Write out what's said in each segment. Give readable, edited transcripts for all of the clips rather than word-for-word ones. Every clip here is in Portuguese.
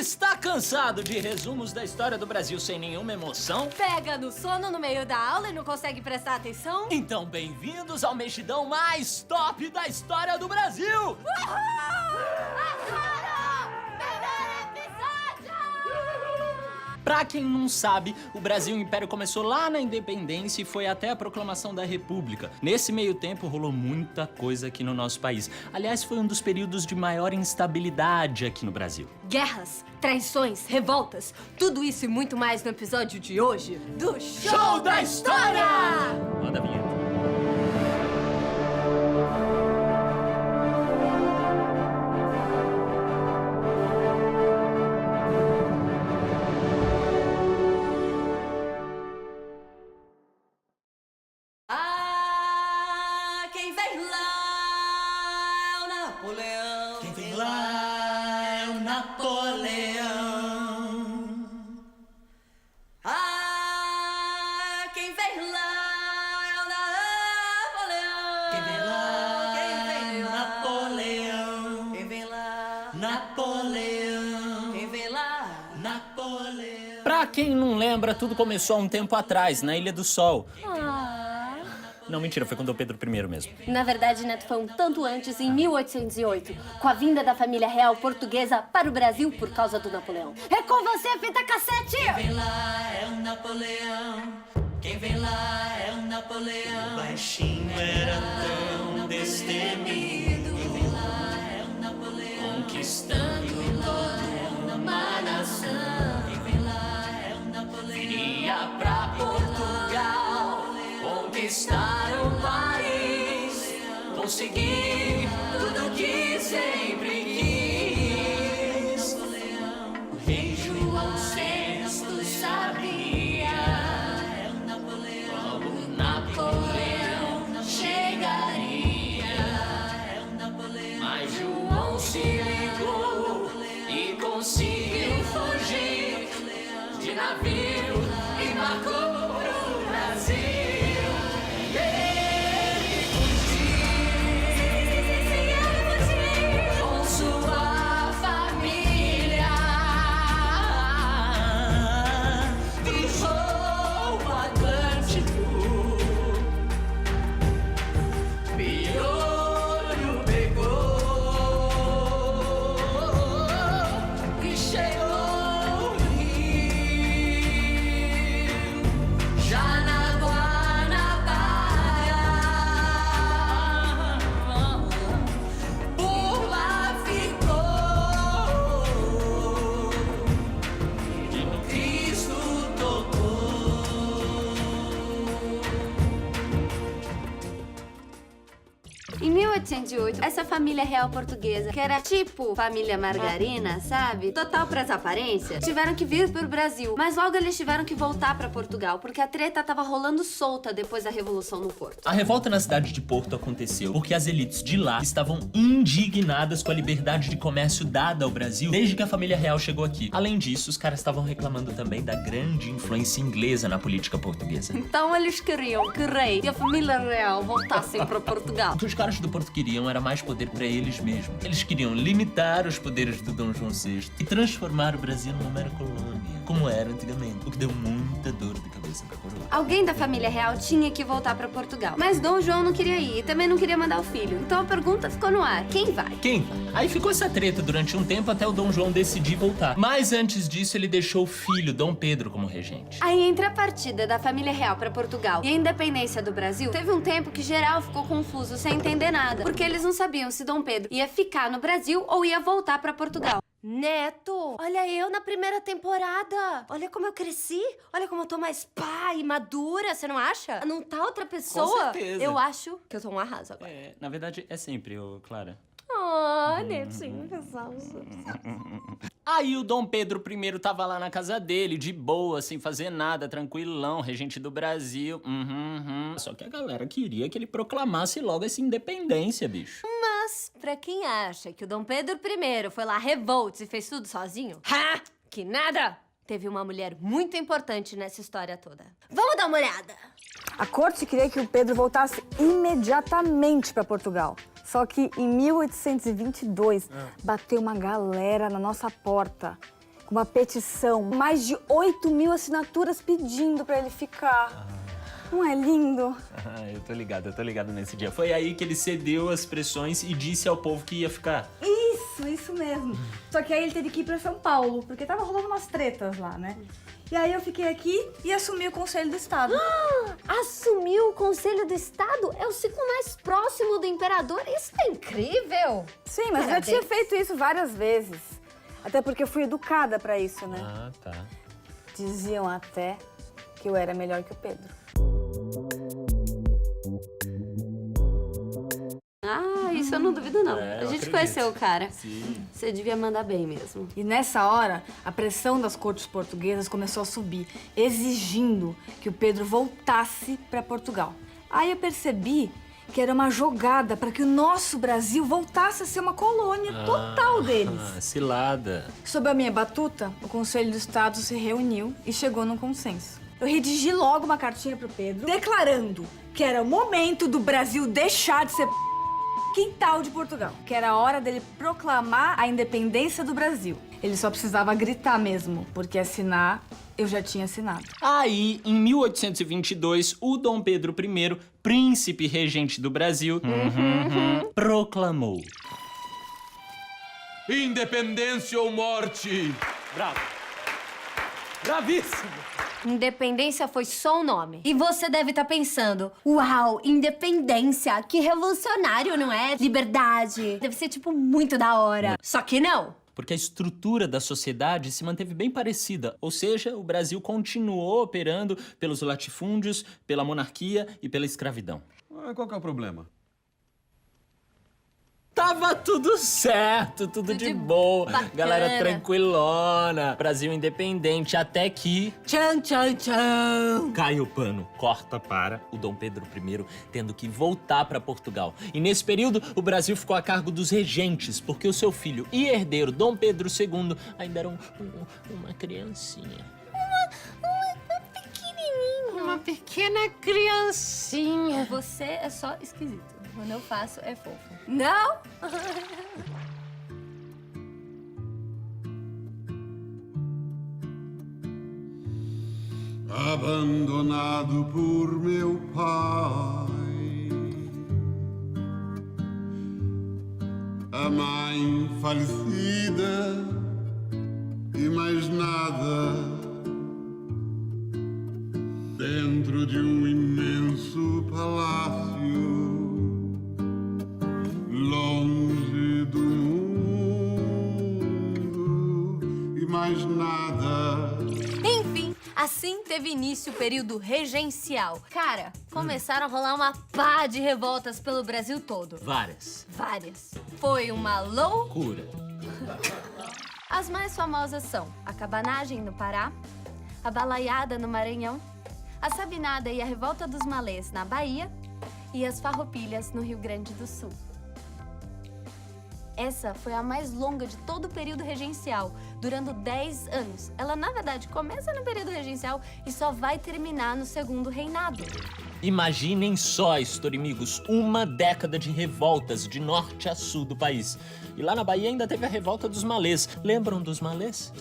Está cansado de resumos da história do Brasil sem nenhuma emoção? Pega no sono no meio da aula e não consegue prestar atenção? Então bem-vindos ao mexidão mais top da história do Brasil! Uhul! Adoro! Melhor episódio! Pra quem não sabe, o Brasil Império começou lá na independência e foi até a proclamação da República. Nesse meio tempo rolou muita coisa aqui no nosso país. Aliás, foi um dos períodos de maior instabilidade aqui no Brasil. Guerras, traições, revoltas, tudo isso e muito mais no episódio de hoje do Show da História! Roda a vinheta. Quem vem lá é o Napoleão. Quem vem lá é o Napoleão. Quem vem lá é o Napoleão. Quem vem lá é o Napoleão. Quem vem lá? Napoleão. Quem vem lá? Napoleão. Pra quem não lembra, tudo começou há um tempo atrás, na Ilha do Sol. Não, mentira, foi com Dom Pedro I mesmo. Na verdade, Neto, foi um tanto antes, em 1808, com a vinda da família real portuguesa para o Brasil por causa do Napoleão. É com você, fita cassete! Quem vem lá é o Napoleão. Quem vem lá é o Napoleão. O baixinho era tão destemido. Quem vem lá é o Napoleão. Conquistando toda uma nação. Quem vem lá é o Napoleão. Viria pra Portugal conquistar o país, conseguir tudo que sempre quis. O rei João VI sabia como Napoleão chegaria, mas João se ligou e conseguiu fugir de navio e marcou pro Brasil. Em 1808, essa família real portuguesa, que era tipo família Margarina, sabe? Total pras aparências, tiveram que vir pro Brasil. Mas logo eles tiveram que voltar pra Portugal, porque a treta tava rolando solta depois da Revolução no Porto. A revolta na cidade de Porto aconteceu porque as elites de lá estavam indignadas com a liberdade de comércio dada ao Brasil desde que a família real chegou aqui. Além disso, os caras estavam reclamando também da grande influência inglesa na política portuguesa. Então eles queriam que o rei e a família real voltassem pra Portugal. O que os caras do Porto queriam era mais poder pra eles mesmos. Eles queriam limitar os poderes do Dom João VI e transformar o Brasil numa mera colônia, como era antigamente, o que deu muita dor de cabeça pra coroa. Alguém da família real tinha que voltar pra Portugal, mas Dom João não queria ir e também não queria mandar o filho. Então a pergunta ficou no ar: quem vai? Quem vai? Aí ficou essa treta durante um tempo até o Dom João decidir voltar. Mas antes disso, ele deixou o filho, Dom Pedro, como regente. Aí, entre a partida da família real pra Portugal e a independência do Brasil, teve um tempo que geral ficou confuso, sem entender nada, porque eles não sabiam se Dom Pedro ia ficar no Brasil ou ia voltar pra Portugal. Neto, olha eu na primeira temporada. Olha como eu cresci. Olha como eu tô mais pá e madura, você não acha? Não tá outra pessoa? Com certeza. Eu acho que eu tô um arraso agora. Na verdade, é sempre, Clara. Oh, Netinho, pessoal. Aí o Dom Pedro I tava lá na casa dele, de boa, sem fazer nada, tranquilão, regente do Brasil. Só que a galera queria que ele proclamasse logo essa independência, bicho. Mas, pra quem acha que o Dom Pedro I foi lá revoltos e fez tudo sozinho, ha! Que nada! Teve uma mulher muito importante nessa história toda. Vamos dar uma olhada! A corte queria que o Pedro voltasse imediatamente para Portugal. Só que em 1822 bateu uma galera na nossa porta com uma petição, mais de 8.000 assinaturas pedindo pra ele ficar. Não é lindo? Eu tô ligado nesse dia. Foi aí que ele cedeu às pressões e disse ao povo que ia ficar. Isso mesmo. Só que aí ele teve que ir pra São Paulo, porque tava rolando umas tretas lá, né? E aí eu fiquei aqui e assumi o Conselho do Estado. Assumiu o Conselho do Estado? É o ciclo mais próximo do imperador? Isso é incrível! Sim, mas eu já tinha feito isso várias vezes. Até porque eu fui educada pra isso, né? Ah, tá. Diziam até que eu era melhor que o Pedro. Isso eu não duvido, não. É, A eu gente acredito. conheceu o cara. Sim. Você devia mandar bem mesmo. E nessa hora, a pressão das cortes portuguesas começou a subir, exigindo que o Pedro voltasse para Portugal. Aí eu percebi que era uma jogada para que o nosso Brasil voltasse a ser uma colônia total deles. Cilada. Sob a minha batuta, o Conselho do Estado se reuniu e chegou num consenso. Eu redigi logo uma cartinha pro Pedro, declarando que era o momento do Brasil deixar de ser quintal de Portugal, que era a hora dele proclamar a independência do Brasil. Ele só precisava gritar mesmo, porque assinar eu já tinha assinado. Aí, em 1822, o Dom Pedro I, príncipe regente do Brasil, proclamou. Independência ou morte? Bravo. Bravíssimo. Independência foi só um nome. E você deve estar pensando, uau, independência, que revolucionário, não é? Liberdade, deve ser, tipo, muito da hora. Só que não. Porque a estrutura da sociedade se manteve bem parecida, ou seja, o Brasil continuou operando pelos latifúndios, pela monarquia e pela escravidão. Qual que é o problema? Tava tudo certo, tudo de boa, bacana. galera tranquilona, Brasil independente, até que... Tchan, tchan, tchan. Cai o pano, corta para o Dom Pedro I tendo que voltar para Portugal. E nesse período, o Brasil ficou a cargo dos regentes, porque o seu filho e herdeiro, Dom Pedro II, ainda era uma criancinha. Uma pequena criancinha. Você é só esquisito. Quando eu faço, é fofo. Não? Abandonado por meu pai, a mãe falecida e mais nada, dentro de um imenso palácio, longe do mundo e mais nada. Enfim, assim teve início o período regencial. Cara, começaram a rolar uma pá de revoltas pelo Brasil todo. Várias. Várias. Foi uma loucura. Cura. As mais famosas são a cabanagem no Pará, a balaiada no Maranhão, a sabinada e a revolta dos malês na Bahia e as farroupilhas no Rio Grande do Sul. Essa foi a mais longa de todo o período regencial, durando 10 anos. Ela, na verdade, começa no período regencial e só vai terminar no segundo reinado. Imaginem só, Estorimigos, uma década de revoltas de norte a sul do país. E lá na Bahia ainda teve a revolta dos malês. Lembram dos malês?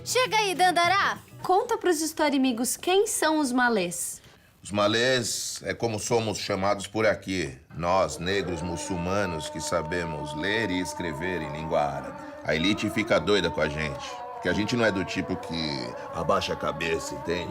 Chega aí, Dandará! Conta pros Estorimigos quem são os malês. Os malês é como somos chamados por aqui, nós, negros muçulmanos que sabemos ler e escrever em língua árabe. A elite fica doida com a gente, porque a gente não é do tipo que abaixa a cabeça, entende?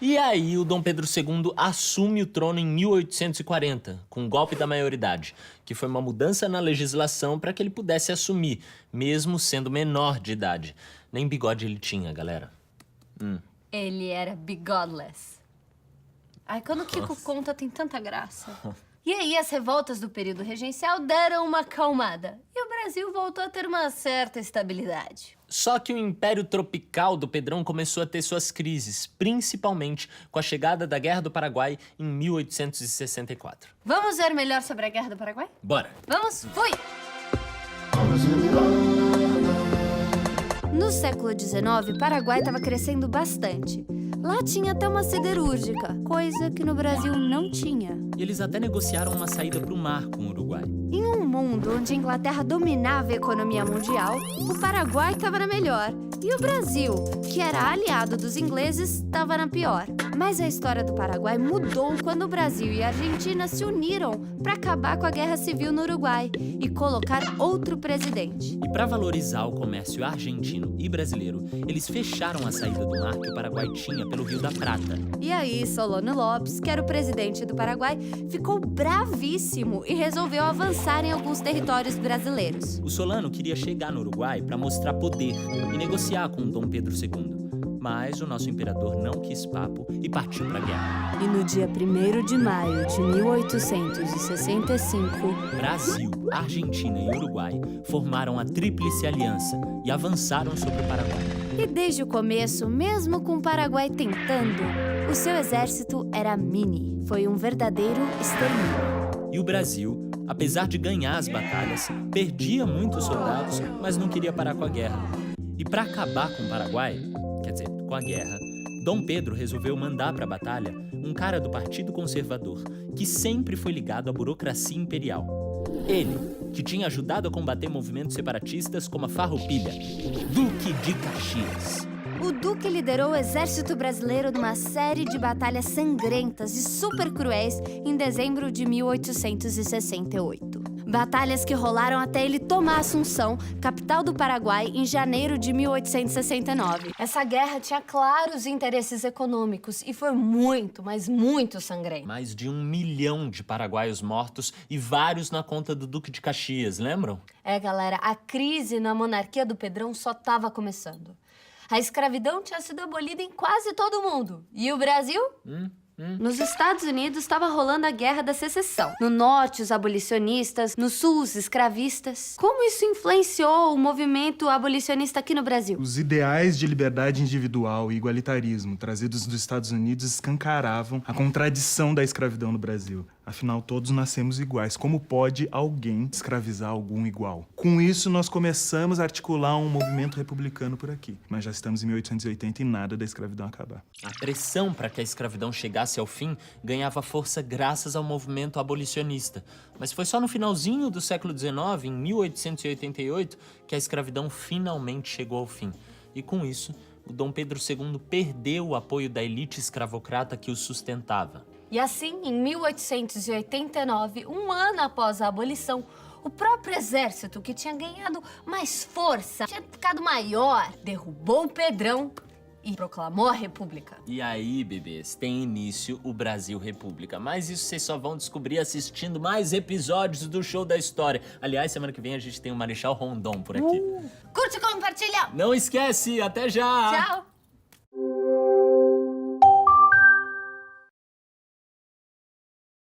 E aí, o Dom Pedro II assume o trono em 1840, com o golpe da maioridade, que foi uma mudança na legislação para que ele pudesse assumir, mesmo sendo menor de idade. Nem bigode ele tinha, galera. Ele era bigodless. Ai, quando o Kiko conta, tem tanta graça. E aí, as revoltas do período regencial deram uma acalmada. E o Brasil voltou a ter uma certa estabilidade. Só que o Império Tropical do Pedrão começou a ter suas crises, principalmente com a chegada da Guerra do Paraguai em 1864. Vamos ver melhor sobre a Guerra do Paraguai? Bora! Vamos? Fui! No século XIX, o Paraguai estava crescendo bastante. Lá tinha até uma siderúrgica, coisa que no Brasil não tinha. E eles até negociaram uma saída para o mar com o Uruguai. Em um mundo onde a Inglaterra dominava a economia mundial, o Paraguai estava na melhor. E o Brasil, que era aliado dos ingleses, estava na pior. Mas a história do Paraguai mudou quando o Brasil e a Argentina se uniram para acabar com a guerra civil no Uruguai e colocar outro presidente. E para valorizar o comércio argentino e brasileiro, eles fecharam a saída do mar que o Paraguai tinha pelo Rio da Prata. E aí, Solano Lopes, que era o presidente do Paraguai, ficou bravíssimo e resolveu avançar em alguns territórios brasileiros. O Solano queria chegar no Uruguai para mostrar poder e negociar com Dom Pedro II. Mas o nosso imperador não quis papo e partiu para a guerra. E no dia 1º de maio de 1865, Brasil, Argentina e Uruguai formaram a Tríplice Aliança e avançaram sobre o Paraguai. e desde o começo, mesmo com o Paraguai tentando, o seu exército era mini. Foi um verdadeiro extermínio. E o Brasil, apesar de ganhar as batalhas, perdia muitos soldados, mas não queria parar com a guerra. E para acabar com o Paraguai, quer dizer, com a guerra, Dom Pedro resolveu mandar para a batalha um cara do Partido Conservador, que sempre foi ligado à burocracia imperial. Ele, que tinha ajudado a combater movimentos separatistas como a Farroupilha, Duque de Caxias. O Duque liderou o exército brasileiro numa série de batalhas sangrentas e super cruéis em dezembro de 1868. Batalhas que rolaram até ele tomar Assunção, capital do Paraguai, em janeiro de 1869. Essa guerra tinha claros interesses econômicos e foi muito, mas muito sangrenta. Mais de 1 milhão de paraguaios mortos e vários na conta do Duque de Caxias, lembram? É, galera, a crise na monarquia do Pedrão só estava começando. A escravidão tinha sido abolida em quase todo mundo. E o Brasil? Nos Estados Unidos estava rolando a Guerra da Secessão. No norte, os abolicionistas. No sul, os escravistas. Como isso influenciou o movimento abolicionista aqui no Brasil? Os ideais de liberdade individual e igualitarismo trazidos dos Estados Unidos escancaravam a contradição da escravidão no Brasil. Afinal, todos nascemos iguais. Como pode alguém escravizar algum igual? Com isso, nós começamos a articular um movimento republicano por aqui. Mas já estamos em 1880 e nada da escravidão acabar. A pressão para que a escravidão chegasse ao fim ganhava força graças ao movimento abolicionista. Mas foi só no finalzinho do século XIX, em 1888, que a escravidão finalmente chegou ao fim. E com isso, o Dom Pedro II perdeu o apoio da elite escravocrata que o sustentava. E assim, em 1889, um ano após a abolição, o próprio exército, que tinha ganhado mais força, tinha ficado maior, derrubou o Pedrão e proclamou a República. E aí, bebês, tem início o Brasil República. Mas isso vocês só vão descobrir assistindo mais episódios do Show da História. Aliás, semana que vem a gente tem o Marechal Rondon por aqui. Curte e compartilha! Não esquece, até já! Tchau!